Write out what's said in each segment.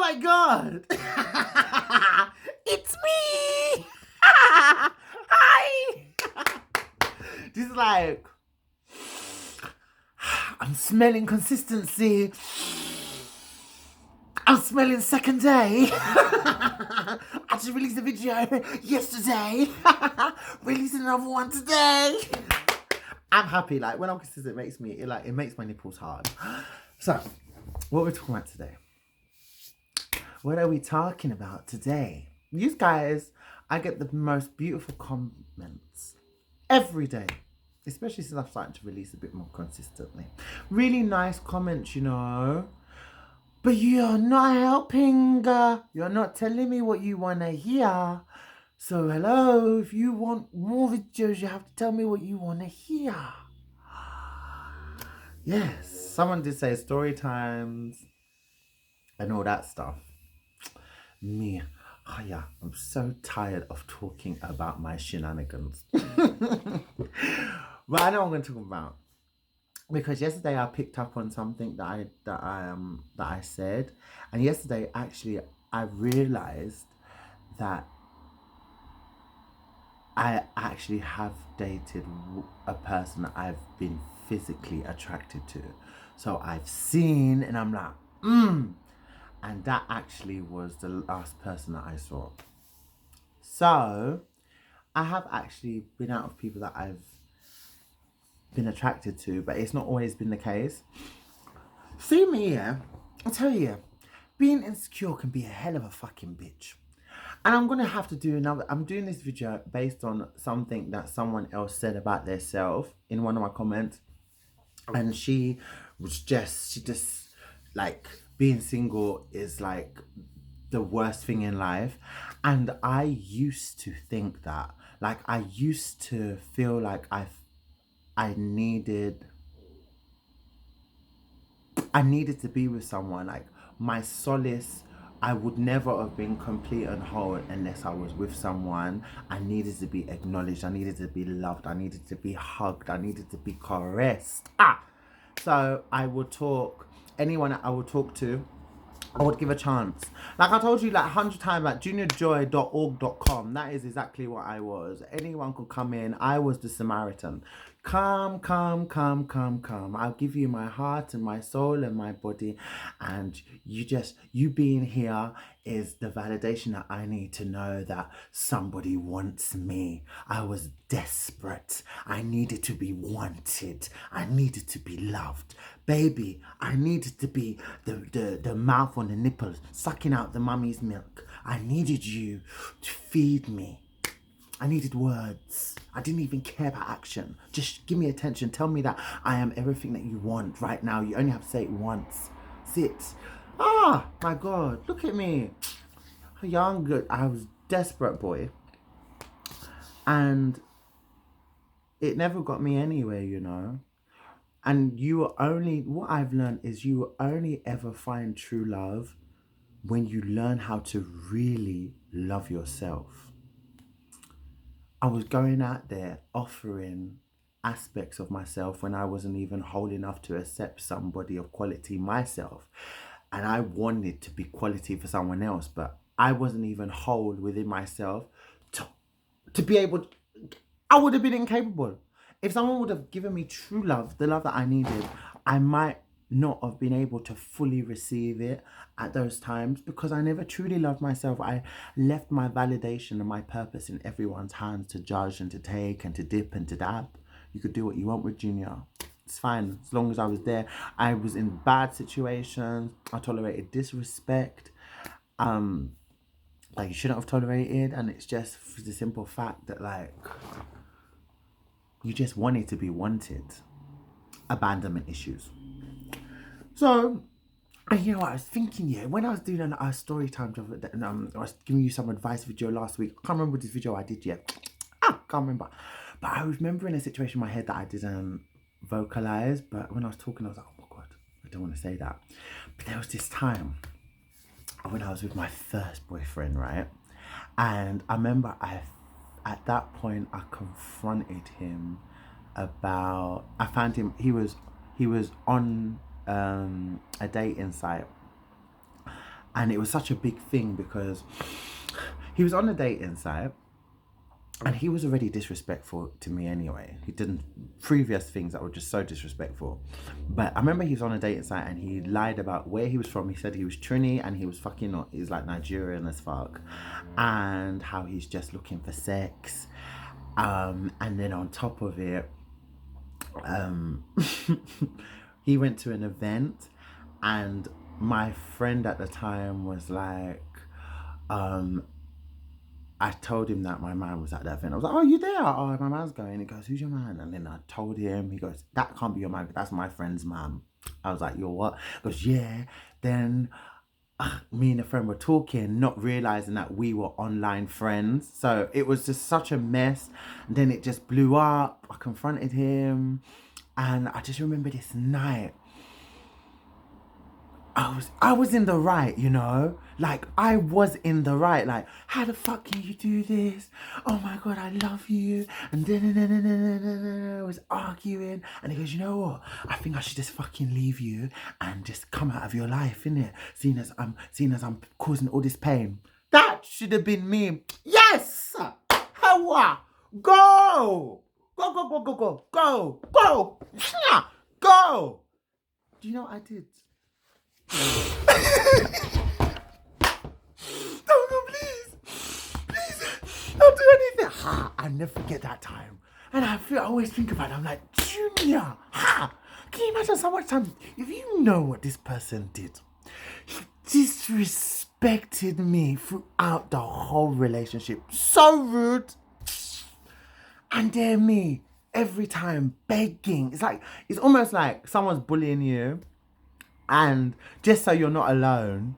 my god! It's me! Hi! This is like, I'm smelling consistency. I'm smelling second day. I just released a video yesterday. Releasing another one today. I'm happy. Like when I'm consistent, it makes me it makes my nipples hard. So, what we're talking about today? What are we talking about today? You guys, I get the most beautiful comments every day, especially since I've started to release a bit more consistently. Really nice comments, you know. But you're not helping. You're not telling me what you want to hear. So hello, if you want more videos, you have to tell me what you want to hear. Yes, someone did say story times and all that stuff. Me, oh yeah, I'm so tired of talking about my shenanigans. But I know what I'm going to talk about. Because yesterday I picked up on something that I said, and yesterday actually I realized that I actually have dated a person that I've been physically attracted to. So I've seen, and I'm like, and that actually was the last person that I saw. So I have actually been out of people that I've been attracted to, but it's not always been the case. See me, yeah, I'll tell you, being insecure can be a hell of a fucking bitch. And I'm gonna have to do I'm doing this video based on something that someone else said about themselves in one of my comments. And she just like, being single is like the worst thing in life. And I used to think that, like, I used to feel like I needed to be with someone. Like, my solace, I would never have been complete and whole unless I was with someone. I needed to be acknowledged. I needed to be loved. I needed to be hugged. I needed to be caressed. So I would talk, anyone that I would talk to, I would give a chance. Like I told you like 100 times, like juniorjoye.org.com. That is exactly what I was. Anyone could come in. I was the Samaritan. Come. I'll give you my heart and my soul and my body. And you being here is the validation that I need to know that somebody wants me. I was desperate. I needed to be wanted. I needed to be loved. Baby, I needed to be the mouth on the nipples, sucking out the mummy's milk. I needed you to feed me. I needed words. I didn't even care about action. Just give me attention. Tell me that I am everything that you want right now. You only have to say it once. Sit. Ah, my God. Look at me. Young. I was desperate, boy. And it never got me anywhere, you know. And what I've learned is you will only ever find true love when you learn how to really love yourself. I was going out there offering aspects of myself when I wasn't even whole enough to accept somebody of quality myself. And I wanted to be quality for someone else, but I wasn't even whole within myself to be able to, I would have been incapable. If someone would have given me true love, the love that I needed, I might not have been able to fully receive it at those times because I never truly loved myself. I left my validation and my purpose in everyone's hands to judge and to take and to dip and to dab. You could do what you want with Junior. It's fine as long as I was there. I was in bad situations. I tolerated disrespect. Like you shouldn't have tolerated, and it's just for the simple fact that like you just wanted to be wanted. Abandonment issues. So, you know what I was thinking, yeah, when I was doing a story time, I was giving you some advice video last week. I can't remember this video I did yet. Can't remember. But I was remembering a situation in my head that I didn't vocalize. But when I was talking, I was like, oh my God, I don't want to say that. But there was this time when I was with my first boyfriend, right? And I remember at that point, I confronted him about, I found him, he was on a dating site, And it was such a big thing because he was on a dating site and he was already disrespectful to me anyway. He did previous things that were just so disrespectful. But I remember he was on a dating site and he lied about where he was from. He said he was Trini and he was fucking not. He's like Nigerian as fuck. And how he's just looking for sex. And then on top of it, he went to an event and my friend at the time was like, I told him that my man was at that event. I was like, oh, you there? Oh, my man's going. He goes, who's your man? And then I told him, he goes, that can't be your man. That's my friend's mum. I was like, you're what? He goes, yeah. Then me and a friend were talking, not realizing that we were online friends. So it was just such a mess. And then it just blew up. I confronted him. And I just remember this night. I was in the right, you know? Like, I was in the right. Like, how the fuck can you do this? Oh my God, I love you. And then I was arguing. And he goes, you know what? I think I should just fucking leave you and just come out of your life, innit? Seeing as I'm causing all this pain. That should have been me. Yes! Hawa! Go! Go, go, go, go, go, go, go! Go! Do you know what I did? No, please, don't do anything. I never forget that time, and I always think about it. I'm like, Junior, can you imagine so much time? If you know what this person did, he disrespected me throughout the whole relationship. So rude, and then me every time begging. It's almost like someone's bullying you. And just so you're not alone,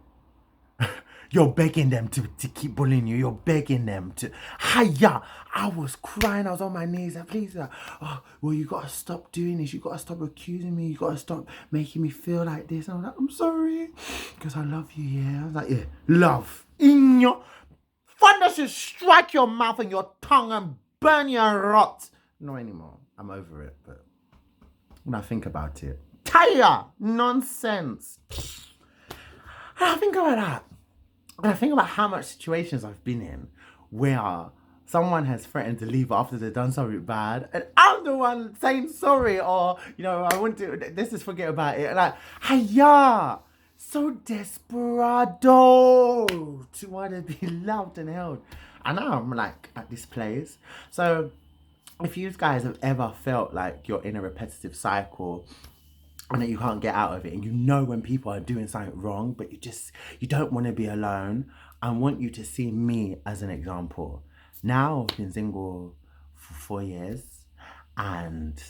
you're begging them to keep bullying you. You're begging them to. Hiya! I was crying. I was on my knees. And please, oh, well, you gotta stop doing this. You gotta stop accusing me. You gotta stop making me feel like this. And I was like, I'm sorry, because I love you. Yeah. I was like, yeah, love in your thunder should strike your mouth and your tongue and burn your rot. Not anymore. I'm over it. But when I think about it. Tire nonsense. And I think about that. And I think about how much situations I've been in where someone has threatened to leave after they've done something bad, and I'm the one saying sorry, or I want to. Let's just forget about it. Like, hiya, so desperado to want to be loved and held. And now I'm like at this place. So if you guys have ever felt like you're in a repetitive cycle and that you can't get out of it, and you know when people are doing something wrong, but you don't want to be alone, I want you to see me as an example. Now I've been single for 4 years and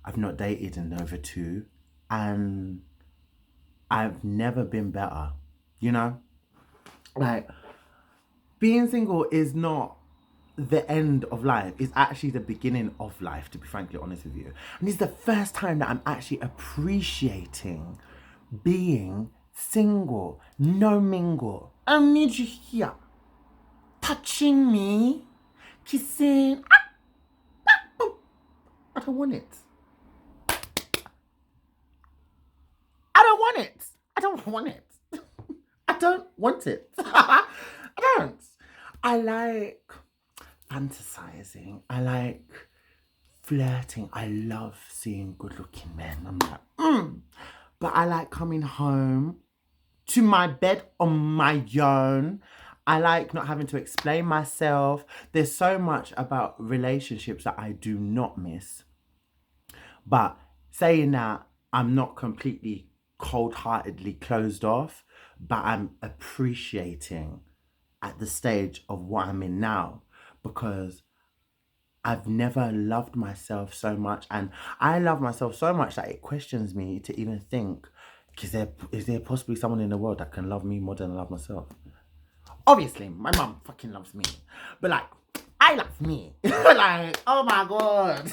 I've not dated in over 2, and I've never been better, like being single is not the end of life. Is actually the beginning of life, to be frankly honest with you. And it's the first time that I'm actually appreciating being single. No mingle. I need you here, touching me, kissing. I don't want it. I don't want it. I don't want it. I don't want it. I don't. I like fantasizing. I like flirting. I love seeing good looking men. I'm like, But I like coming home to my bed on my own. I like not having to explain myself. There's so much about relationships that I do not miss. But saying that, I'm not completely cold-heartedly closed off, but I'm appreciating at the stage of what I'm in now, because I've never loved myself so much, and I love myself so much that it questions me to even think, is there possibly someone in the world that can love me more than I love myself? Obviously, my mom fucking loves me, but like, I love me. Like, oh my God.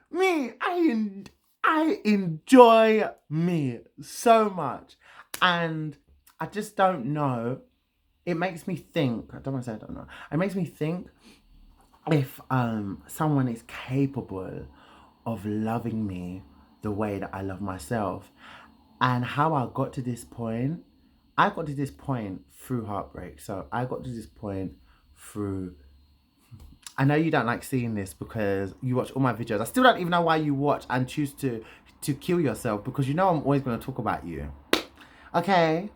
Me, I enjoy me so much, and I just don't know. It makes me think. I don't want to say I don't know. It makes me think if someone is capable of loving me the way that I love myself, and how I got to this point I got to this point through heartbreak. So I got to this point through. I know you don't like seeing this because you watch all my videos. I still don't even know why you watch and choose to kill yourself, because you know I'm always going to talk about you. Okay,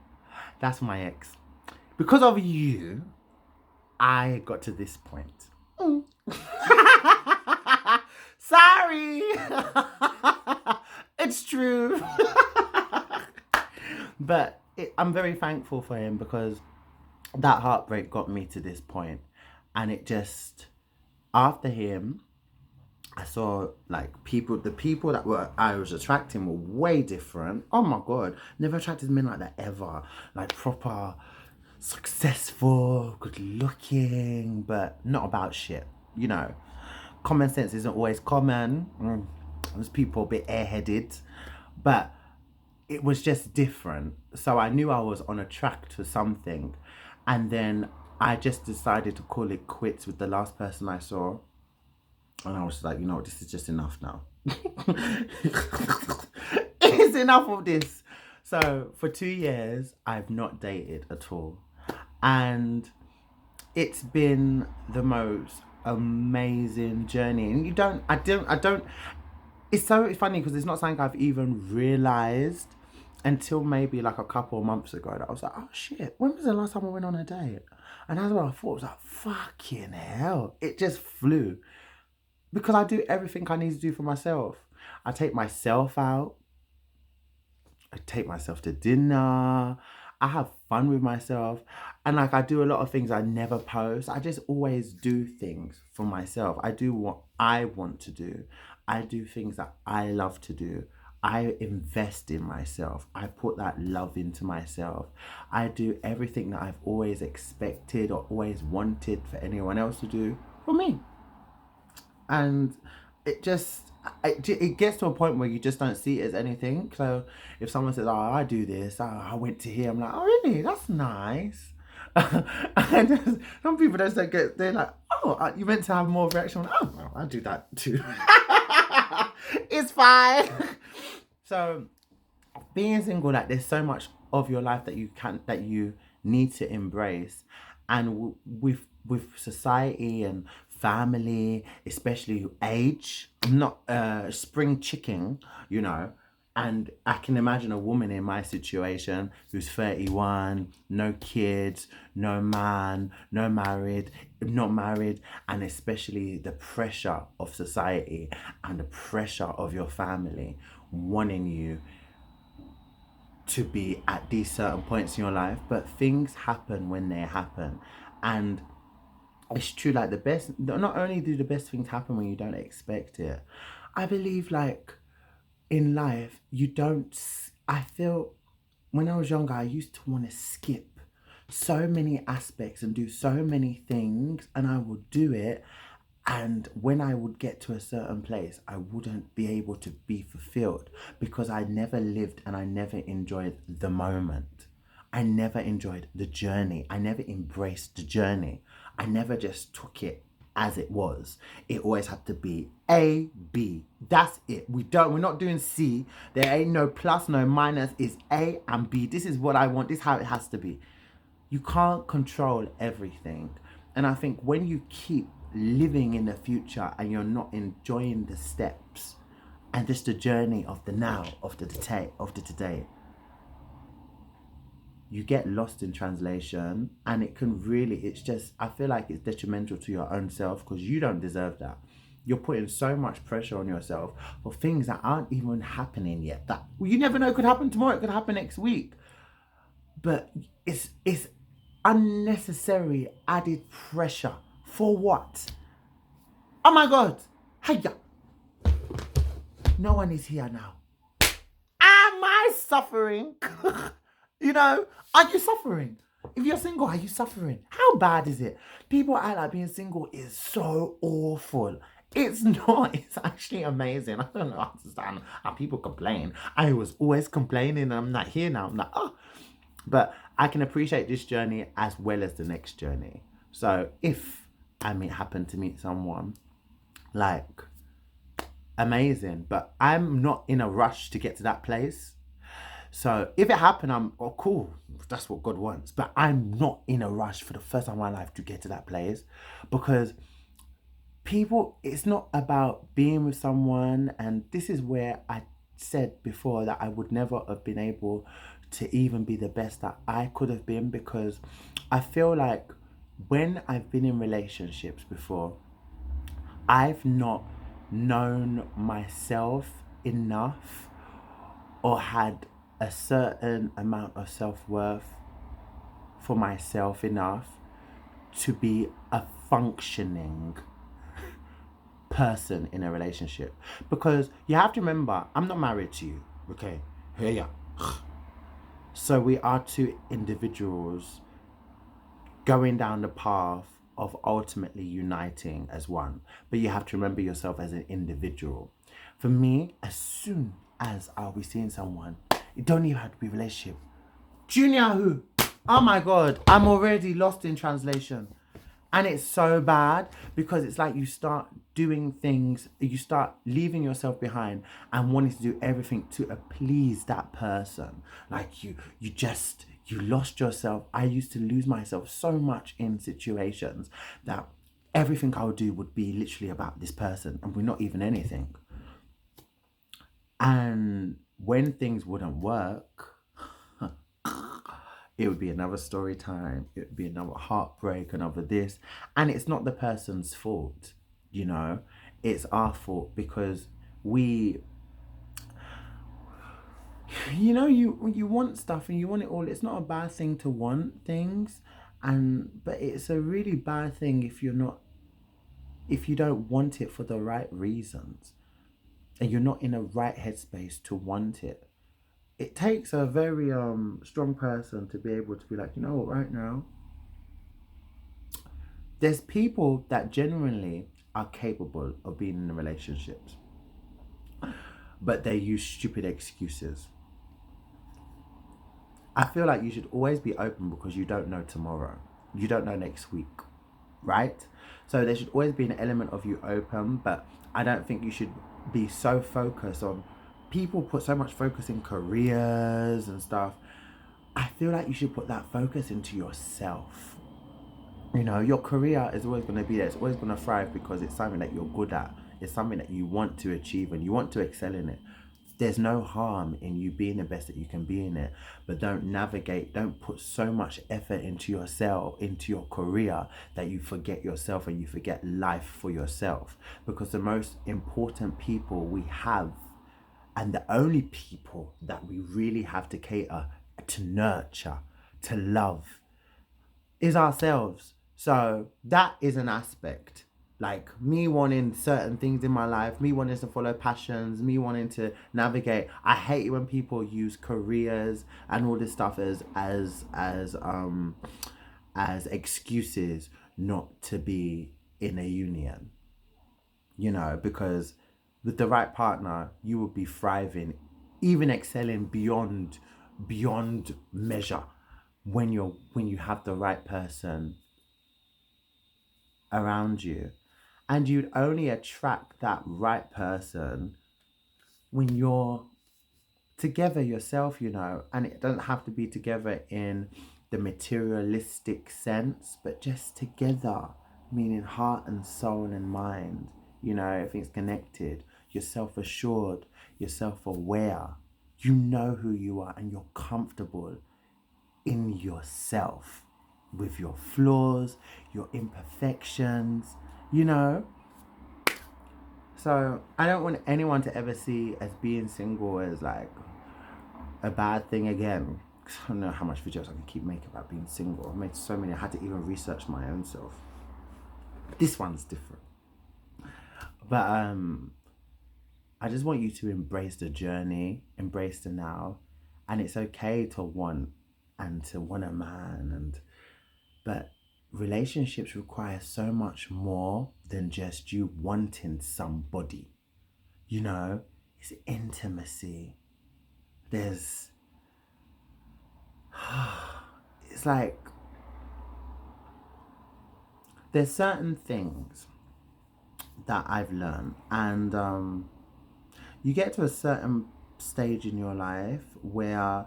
that's my ex. Because of you, I got to this point. Sorry. It's true. But I'm very thankful for him, because that heartbreak got me to this point. And it just, after him, I saw like the people that I was attracting were way different. Oh my God, never attracted men like that ever. Like proper, successful, good looking, but not about shit. You know, common sense isn't always common. There's people a bit airheaded, but it was just different. So I knew I was on a track to something. And then I just decided to call it quits with the last person I saw. And I was like, you know what, this is just enough now. It's enough of this. So for 2 years, I've not dated at all. And it's been the most amazing journey. And I don't, it's so funny because it's not something I've even realized until maybe like a couple of months ago, that I was like, oh shit, when was the last time I went on a date? And that's what I thought. I was like, fucking hell. It just flew. Because I do everything I need to do for myself. I take myself out. I take myself to dinner. I have fun with myself. And like I do a lot of things I never post. I just always do things for myself. I do what I want to do. I do things that I love to do. I invest in myself. I put that love into myself. I do everything that I've always expected or always wanted for anyone else to do for me. And it gets to a point where you just don't see it as anything. So if someone says, oh, I do this, oh, I went to here, I'm like, oh really, that's nice. And some people just don't get, they're like, oh, you meant to have more reaction. Oh well, I do that too. It's fine. So being single, like there's so much of your life that you need to embrace. And with society and family, especially age, I'm not spring chicken, you know. And I can imagine a woman in my situation who's 31, no kids, no man, not married, and especially the pressure of society and the pressure of your family wanting you to be at these certain points in your life. But things happen when they happen. And it's true, like not only do the best things happen when you don't expect it, I believe like in life, I feel when I was younger, I used to want to skip so many aspects and do so many things, and I would do it. And when I would get to a certain place, I wouldn't be able to be fulfilled because I never lived and I never enjoyed the moment. I never enjoyed the journey. I never embraced the journey. I never just took it as it was. It always had to be A, B. That's it. We're not doing C. There ain't no plus, no minus. It's A and B. This is what I want. This is how it has to be. You can't control everything. And I think when you keep living in the future and you're not enjoying the steps and just the journey of the now, of the today, you get lost in translation. And I feel like it's detrimental to your own self because you don't deserve that. You're putting so much pressure on yourself for things that aren't even happening yet. That you never know, it could happen tomorrow, it could happen next week. But it's unnecessary added pressure. For what? Oh my God. Hiya. No one is here now. Am I suffering? You know, are you suffering? If you're single, are you suffering? How bad is it? People act like being single is so awful. It's not. It's actually amazing. I don't understand how people complain. I was always complaining and I'm not here now. I'm like, oh. But I can appreciate this journey as well as the next journey. So if I happen to meet someone, like, amazing. But I'm not in a rush to get to that place. So if it happened, I'm cool. That's what God wants. But I'm not in a rush for the first time in my life to get to that place, because people, it's not about being with someone. And this is where I said before that I would never have been able to even be the best that I could have been, because I feel like when I've been in relationships before, I've not known myself enough or had a certain amount of self-worth for myself enough to be a functioning person in a relationship. Because you have to remember, I'm not married to you, okay? Here ya. So we are two individuals going down the path of ultimately uniting as one. But you have to remember yourself as an individual. For me, as soon as I'll be seeing someone, it don't even have to be a relationship. Junior who? Oh my God, I'm already lost in translation. And it's so bad, because it's like you start doing things, you start leaving yourself behind and wanting to do everything to please that person. Like you lost yourself. I used to lose myself so much in situations that everything I would do would be literally about this person, and we're not even anything. And when things wouldn't work, it would be another story time. It would be another heartbreak, another this. And it's not the person's fault, you know? It's our fault, because we, you know, you want stuff and you want it all. It's not a bad thing to want things, but it's a really bad thing if if you don't want it for the right reasons, and you're not in a right headspace to want it. It takes a very strong person to be able to be like, you know what, right now, there's people that genuinely are capable of being in relationships, but they use stupid excuses. I feel like you should always be open, because you don't know tomorrow. You don't know next week, right? So there should always be an element of you open, but I don't think you should be so focused on, people put so much focus in careers and stuff. I feel like you should put that focus into yourself. You know, your career is always going to be there. It's always going to thrive, because it's something that you're good at. It's something that you want to achieve and you want to excel in it. There's no harm in you being the best that you can be in it, but don't put so much effort into yourself, into your career, that you forget yourself and you forget life for yourself. Because the most important people we have, and the only people that we really have to cater to, nurture, to love, is ourselves. So that is an aspect. Like me wanting certain things in my life, me wanting to follow passions, me wanting to navigate. I hate it when people use careers and all this stuff as excuses not to be in a union. You know, because with the right partner, you will be thriving, even excelling beyond measure, when you have the right person around you. And you'd only attract that right person when you're together yourself, you know. And it doesn't have to be together in the materialistic sense, but just together, meaning heart and soul and mind. You know, everything's connected. You're self-assured, you're self-aware. You know who you are, and you're comfortable in yourself, with your flaws, your imperfections, you know. So I don't want anyone to ever see as being single as like a bad thing again. I don't know how much videos I can keep making about being single. I made so many, I had to even research my own self. This one's different. But I just want you to embrace the journey, embrace the now. And it's okay to want a man, but relationships require so much more than just you wanting somebody. You know, it's intimacy. It's like, there's certain things that I've learned, and you get to a certain stage in your life where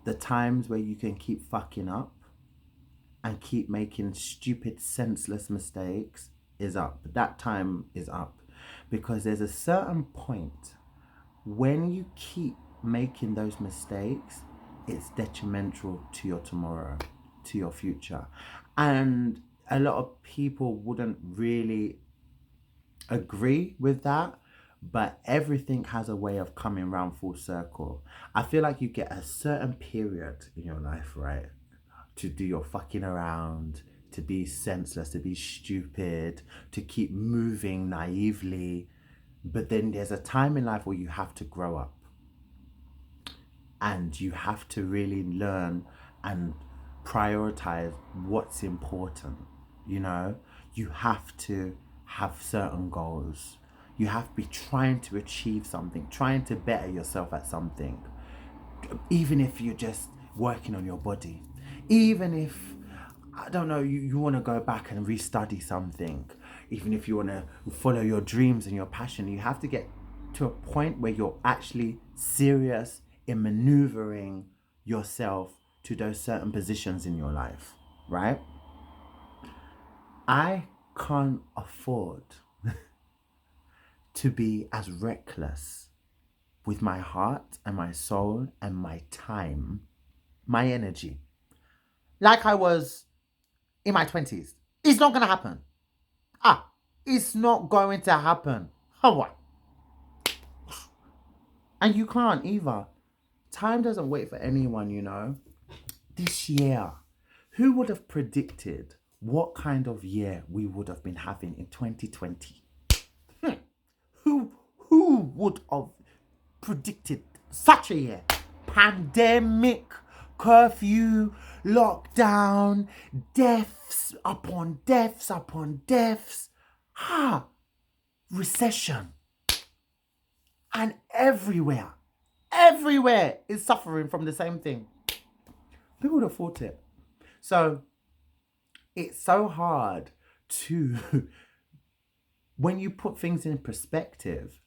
the times where you can keep fucking up and keep making stupid, senseless mistakes is up. That time is up. Because there's a certain point when you keep making those mistakes, it's detrimental to your tomorrow, to your future. And a lot of people wouldn't really agree with that, but everything has a way of coming round full circle. I feel like you get a certain period in your life, right, to do your fucking around, to be senseless, to be stupid, to keep moving naively. But then there's a time in life where you have to grow up and you have to really learn and prioritize what's important. You know, you have to have certain goals. You have to be trying to achieve something, trying to better yourself at something. Even if you're just working on your body, even if, I don't know, you want to go back and restudy something, even if you want to follow your dreams and your passion, you have to get to a point where you're actually serious in maneuvering yourself to those certain positions in your life, right? I can't afford to be as reckless with my heart and my soul and my time, my energy, like I was in my 20s. It's not going to happen. It's not going to happen. Oh, what? And you can't either. Time doesn't wait for anyone, you know. This year, who would have predicted what kind of year we would have been having in 2020? Who would have predicted such a year? Pandemic, curfew, lockdown, deaths upon deaths upon deaths. Recession. And everywhere is suffering from the same thing. Who would have thought it? So it's so hard to, when you put things in perspective,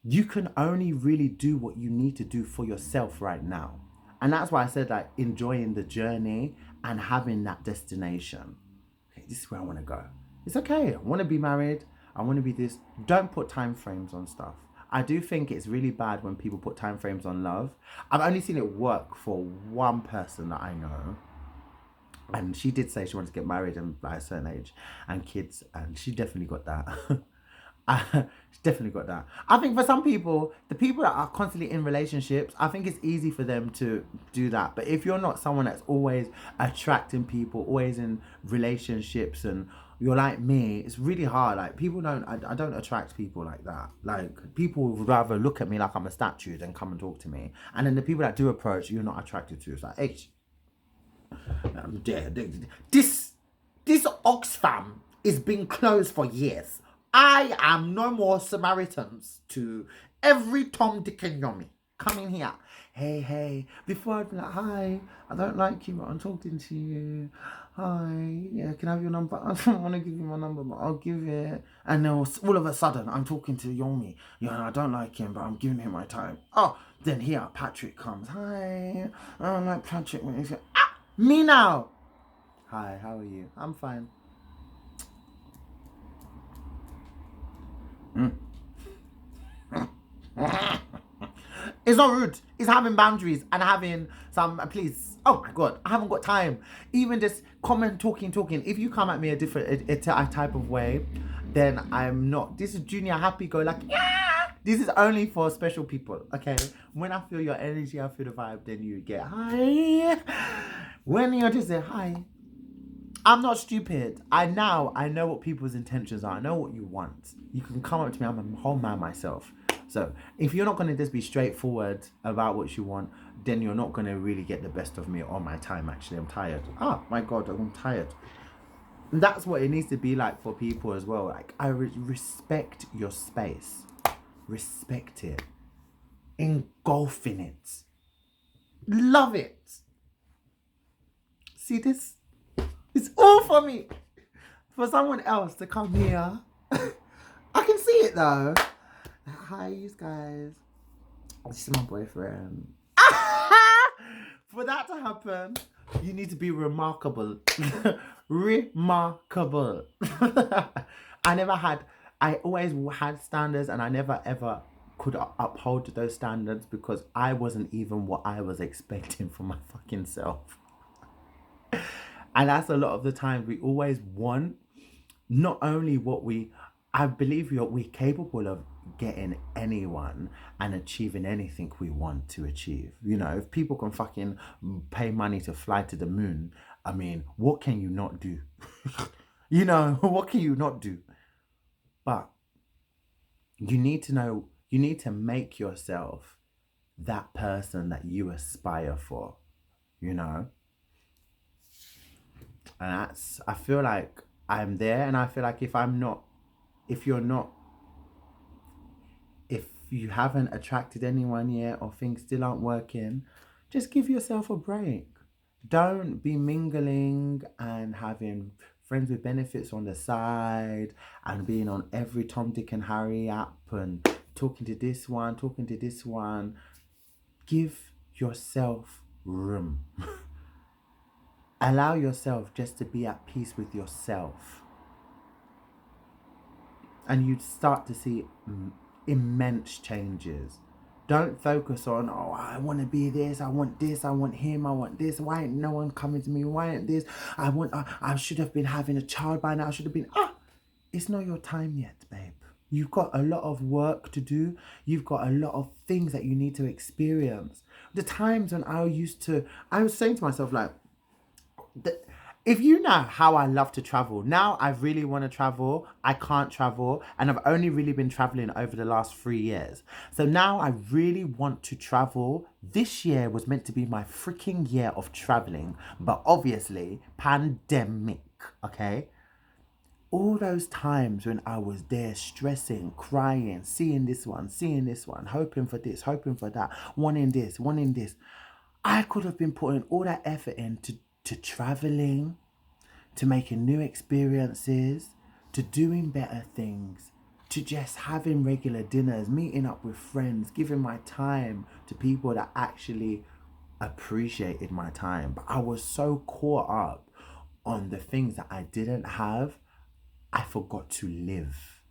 you can only really do what you need to do for yourself right now. And that's why I said, like, enjoying the journey and having that destination. Okay, this is where I want to go. It's okay. I want to be married. I want to be this. Don't put time frames on stuff. I do think it's really bad when people put time frames on love. I've only seen it work for one person that I know. And she did say she wanted to get married and by a certain age and kids. And she definitely got that. She definitely got that. I think for some people, the people that are constantly in relationships, I think it's easy for them to do that. But if you're not someone that's always attracting people, always in relationships, and you're like me, it's really hard. Like, people don't, I don't attract people like that. Like, people would rather look at me like I'm a statue than come and talk to me. And then the people that do approach, you're not attracted to. It's like, hey, this Oxfam is being closed for years. I am no more Samaritans to every Tom, Dick and Yummy. Come in here. Hey. Before I'd be like, hi, I don't like you, but I'm talking to you. Hi, yeah, can I have your number? I don't want to give you my number, but I'll give it. And then all of a sudden, I'm talking to Yomi. Yeah, I don't like him, but I'm giving him my time. Oh, then here, Patrick comes. Hi, I don't like Patrick. Me now. Hi, how are you? I'm fine. It's not rude. It's having boundaries and having some, please. Oh my God, I haven't got time. Even just comment, talking. If you come at me a type of way, then I'm not. This is Junior Happy Go Like, yeah. This is only for special people, okay? When I feel your energy, I feel the vibe, then you get hi. When you're just say hi. I'm not stupid. I know what people's intentions are. I know what you want. You can come up to me. I'm a whole man myself. So if you're not going to just be straightforward about what you want, then you're not going to really get the best of me or my time. Actually, I'm tired. Oh my God, I'm tired. And that's what it needs to be like for people as well. Like, I respect your space. Respect it. Engulf in it. Love it. See this? It's all for me. For someone else to come here. I can see it though. hi, you guys. This is my boyfriend. For that to happen, you need to be remarkable. Remarkable. I always had standards, and I never ever could uphold those standards because I wasn't even what I was expecting from my fucking self. And that's a lot of the time we always want not only what I believe we're capable of getting anyone and achieving anything we want to achieve. You know, if people can fucking pay money to fly to the moon, I mean, what can you not do? You know, what can you not do? But you need to know, you need to make yourself that person that you aspire for, you know? And I feel like I'm there, and I feel like if you haven't attracted anyone yet or things still aren't working, just give yourself a break. Don't be mingling and having friends with benefits on the side and being on every Tom, Dick and Harry app and talking to this one, talking to this one. Give yourself room. Allow yourself just to be at peace with yourself. And you'd start to see immense changes. Don't focus on, oh, I want to be this, I want him, I want this. Why ain't no one coming to me? Why ain't this? I should have been having a child by now. I should have been, it's not your time yet, babe. You've got a lot of work to do. You've got a lot of things that you need to experience. The times when I was saying to myself, like, if you know how I love to travel, now I really want to travel. I can't travel, and I've only really been traveling over the last 3 years. So now I really want to travel. This year was meant to be my freaking year of traveling, but obviously, pandemic, okay? All those times when I was there stressing, crying, seeing this one, hoping for this, hoping for that, wanting this. I could have been putting all that effort into traveling, to making new experiences, to doing better things, to just having regular dinners, meeting up with friends, giving my time to people that actually appreciated my time. But I was so caught up on the things that I didn't have, I forgot to live.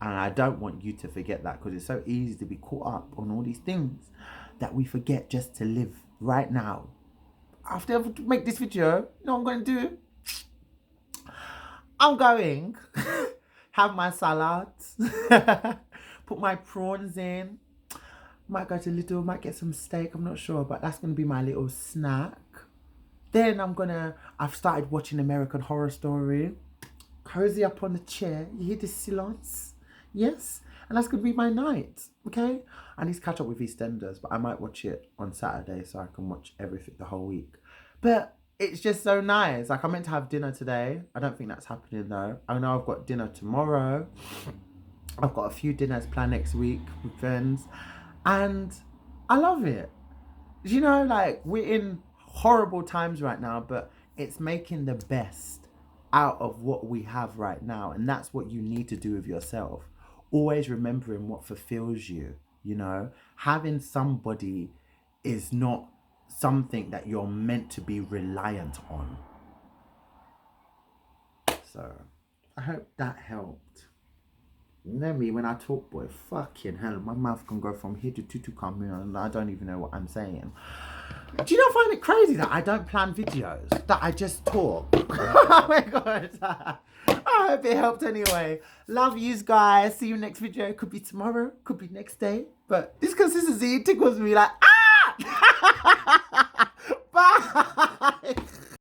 And I don't want you to forget that, because it's so easy to be caught up on all these things that we forget just to live right now. After I make this video, you know what I'm going to do? I'm going have my salad, put my prawns in, might go to Lidl, might get some steak, I'm not sure, but that's going to be my little snack. Then I've started watching American Horror Story, cozy up on the chair, you hear the silence? Yes, and that's going to be my night, okay? I need to catch up with EastEnders, but I might watch it on Saturday so I can watch everything the whole week. But it's just so nice. Like, I meant to have dinner today. I don't think that's happening though. I know I've got dinner tomorrow. I've got a few dinners planned next week with friends. And I love it. You know, like, we're in horrible times right now, but it's making the best out of what we have right now. And that's what you need to do with yourself. Always remembering what fulfills you, you know. Having somebody is not something that you're meant to be reliant on. So, I hope that helped. You know me, when I talk, boy, fucking hell, my mouth can go from here to Tutankhamun and I don't even know what I'm saying. Do you not find it crazy that I don't plan videos? That I just talk? Oh my god. I hope it helped anyway. Love yous guys. See you next video. Could be tomorrow. Could be next day. But this consistency tickles me like, ah! Bye!